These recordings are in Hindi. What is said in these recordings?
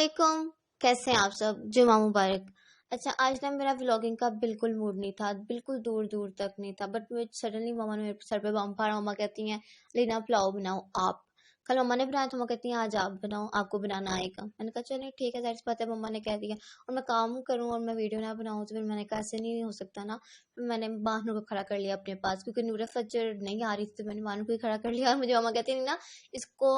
अस्सलामुअलैकुम। कैसे हैं आप सब? जुमा मुबारक। अच्छा, आज ना मेरा व्लॉगिंग का बिल्कुल मूड नहीं था, बिल्कुल दूर दूर तक नहीं था, बट मुझे सडनली मम्मा ने मेरे सर पे बम फाड़ा। मम्मा कहती हैं लीना पुलाव बनाओ आप। कल मम्मा ने बनाया तो मम्मा कहती हैं आज आप बनाओ, आपको बनाना आएगा। मैंने कहा चलिए ठीक है, जाहिर सी बात है मम्मा ने कह दिया। और मैं काम करूँ और मैं वीडियो ना बनाऊँ तो फिर मैंने कहा ऐसे नहीं हो सकता ना। फिर मैंने बाहनों को खड़ा कर लिया अपने पास, क्योंकि नूर फजर नहीं आ रही थी तो मैंने बाहनों को ही खड़ा कर लिया। और मुझे मम्मा कहती नहीं ना, इसको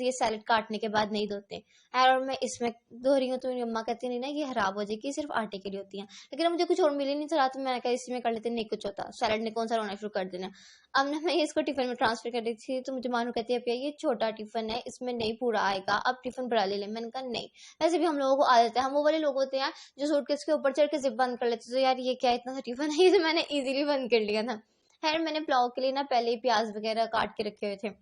ये सैलेड काटने के बाद नहीं धोते। और मैं इसमें धो रही हूँ तो मेरी अम्मा कहती नहीं ना ये खराब हो जाएगी, सिर्फ आटे के लिए होती है। लेकिन मुझे कुछ और मिल ही नहीं चला तो मैंने कहा इसी में कर लेते, नहीं कुछ होता, सैलड ने कौन सा रोना शुरू कर देना। अब ना मैं इसको टिफिन में ट्रांसफर कर रही थी तो मुझे मानू कहती है भैया ये छोटा टिफिन है, इसमें नहीं पूरा आएगा, अब टिफिन बड़ा ले लें। मैंने कहा नहीं, वैसे भी हम लोगों को आदत है, हम वो वाले लोग होते हैं जो सूटकेस के ऊपर चढ़ के जिप बंद कर लेते। तो यार ये क्या इतना सा टिफिन है, ये तो मैंने इजीली बंद कर लिया था। खैर मैंने पुलाव के लिए ना पहले ही प्याज वगैरह काट के रखे हुए थे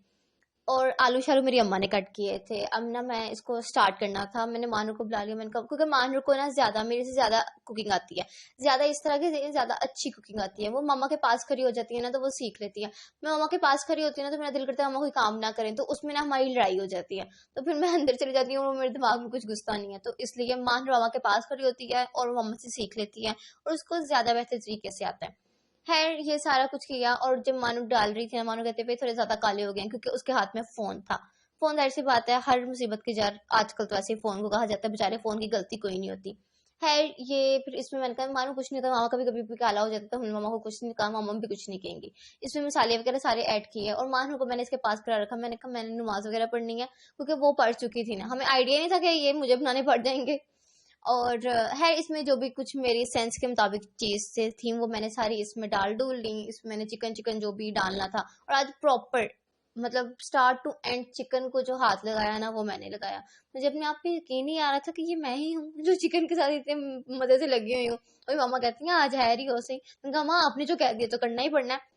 और आलू शालू मेरी अम्मा ने कट किए थे। अब ना मैं इसको स्टार्ट करना था, मैंने मानू को बुला लिया। मैंने कहा क्योंकि मानू को ना ज्यादा मेरे से ज्यादा कुकिंग आती है, ज्यादा इस तरह की ज्यादा अच्छी कुकिंग आती है। वो मम्मा के पास खड़ी हो जाती है ना तो वो सीख लेती है। मैं मम्मा के पास खड़ी होती है ना तो मेरा दिल करता है मम्मा कोई काम ना करें, तो उसमें ना हमारी लड़ाई हो जाती है। तो फिर मैं अंदर चली जाती हूँ और मेरे दिमाग में कुछ घुसता नहीं है, तो इसलिए मानू मम्मा के पास खड़ी होती है और मम्मा से सीख लेती है और उसको ज्यादा बेहतर तरीके से आता है। खैर ये सारा कुछ किया और जब मानू डाल रही थी ना, मानू कहते पे थोड़े ज्यादा काले हो गए क्योंकि उसके हाथ में फोन था। फोन जाहिर सी बात है हर मुसीबत की जड़ आजकल तो ऐसे फोन को कहा जाता है, बेचारे फोन की गलती कोई नहीं होती। खैर ये फिर इसमें मैंने कहा मानो कुछ नहीं था, मामा कभी कभी भी काला हो जाता था, मामा को कुछ नहीं कहा, मामा भी कुछ नहीं कहेंगी। इसमें मसाले वगैरह सारे ऐड किए और मानो को मैंने इसके पास करा रखा। मैंने कहा मैंने नमाज वगैरह पढ़नी है क्योंकि वो पढ़ चुकी थी ना, हमें आइडिया नहीं था कि ये मुझे बनाने पड़ जाएंगे। और है इसमें जो भी कुछ मेरी सेंस के मुताबिक चीज से थी वो मैंने सारी इसमें डाल डूल ली। इसमें मैंने चिकन चिकन जो भी डालना था और आज प्रॉपर मतलब स्टार्ट टू एंड चिकन को जो हाथ लगाया ना वो मैंने लगाया। मुझे अपने आप पे यकीन नहीं आ रहा था कि ये मैं ही हूँ जो चिकन के साथ इतने मजे से लगी हुई हूँ। और मामा कहती हैं आज है रही हो सही। मैंने कहा माँ आपने जो कह दिया तो करना ही पड़ना है।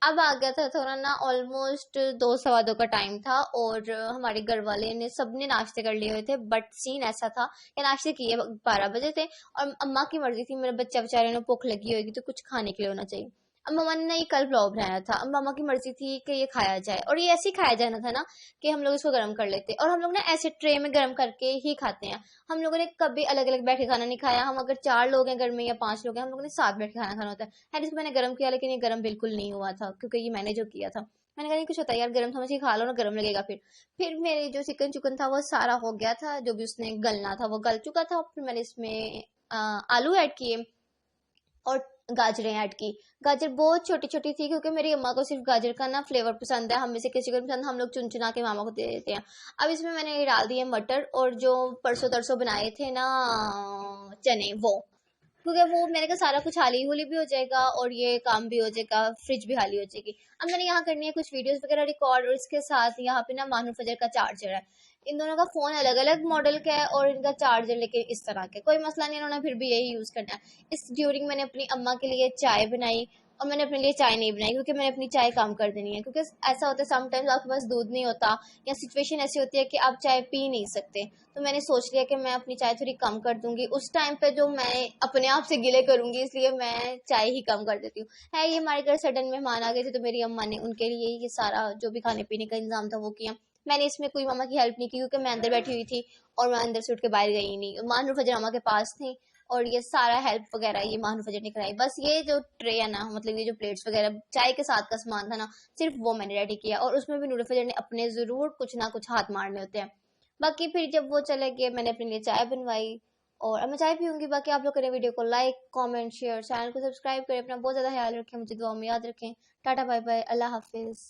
अब आ गया था थोड़ा ना, ऑलमोस्ट 2 सवा 2 का टाइम था और हमारे घर वाले ने सबने नाश्ते कर लिए हुए थे। बट सीन ऐसा था कि नाश्ते किए 12 बजे थे और अम्मा की मर्जी थी, मेरे बच्चा बेचारे ने भूख लगी होगी तो कुछ खाने के लिए होना चाहिए। अब मम्मा ने ना ये कल पुलाव बनाया था, अब मम्मा की मर्जी थी कि ये खाया जाए और ये ऐसे ही खाया जाना था ना कि हम लोग इसको गर्म कर लेते और हम लोग ना ऐसे ट्रे में गर्म करके ही खाते हैं। हम लोगों ने कभी अलग अलग बैठ के खाना नहीं खाया। हम अगर 4 लोग हैं घर में या 5 लोग हैं, हम लोगों ने साथ बैठ के खाना खाना होता है। खैर इसको मैंने गर्म किया लेकिन ये गर्म बिल्कुल नहीं हुआ था क्योंकि ये मैंने जो किया था। मैंने कहा नहीं कुछ होता है यार, गर्म समझ के खा लो ना, गर्म लगेगा। फिर मेरे जो चिकन चिकन था वो सारा हो गया था, जो भी उसने गलना था वो गल चुका था। फिर मैंने इसमें आलू ऐड किए और गाजरें ऐड की। गाजर बहुत छोटी छोटी थी क्योंकि मेरी अम्मा को सिर्फ गाजर का ना फ्लेवर पसंद है, हम में से किसी को नहीं पसंद, हम लोग चुन चुना के मामा को दे देते हैं। अब इसमें मैंने ये डाल दिए मटर और जो परसों तरसों बनाए थे ना चने, वो क्योंकि वो मैंने कहा सारा कुछ हाली होली भी हो जाएगा और ये काम भी हो जाएगा, फ्रिज भी हाली हो जाएगी। अब मैंने यहाँ करनी है कुछ वीडियोस वगैरह रिकॉर्ड और इसके साथ यहाँ पे ना मानू फजर का चार्जर है। इन दोनों का फोन अलग अलग मॉडल का है और इनका चार्जर लेके इस तरह का, कोई मसला नहीं, इन्होंने फिर भी यही यूज करना है। इस ड्यूरिंग मैंने अपनी अम्मा के लिए चाय बनाई और मैंने अपने लिए चाय नहीं बनाई क्योंकि मैंने अपनी चाय कम कर देनी है। क्योंकि ऐसा होता है समटाइम्स आपके पास दूध नहीं होता या सिचुएशन ऐसी होती है कि आप चाय पी नहीं सकते, तो मैंने सोच लिया कि मैं अपनी चाय थोड़ी कम कर दूंगी उस टाइम पे जो मैं अपने आप से गिले करूंगी, इसलिए मैं चाय ही कम कर देती हूँ। है ये हमारे घर सडन मेहमान आ गए थे तो मेरी अम्मा ने उनके लिए ये सारा जो भी खाने पीने का इंतजाम था वो किया। मैंने इसमें कोई मामा की हेल्प नहीं की क्योंकि मैं अंदर बैठी हुई थी और मैं अंदर से उठ के बाहर गई नहीं, मानू फजर मामा के पास थी और ये सारा हेल्प वगैरह ये मानू फजर ने कराई। बस ये जो ट्रे है ना, मतलब ये जो प्लेट्स वगैरह चाय के साथ का सामान था ना, सिर्फ वो मैंने रेडी किया और उसमें भी नूर फजर ने अपने जरूर कुछ ना कुछ हाथ मारने होते हैं। बाकी फिर जब वो चले गए मैंने अपने लिए चाय बनवाई और अब मैं चाय पीऊंगी। बाकी आप लोग करें वीडियो को लाइक कमेंट शेयर, चैनल को सब्सक्राइब करें, अपना बहुत ज्यादा ख्याल रखें, मुझे दुआ में याद रखें। टाटा बाय बाय, अल्लाह हाफिज।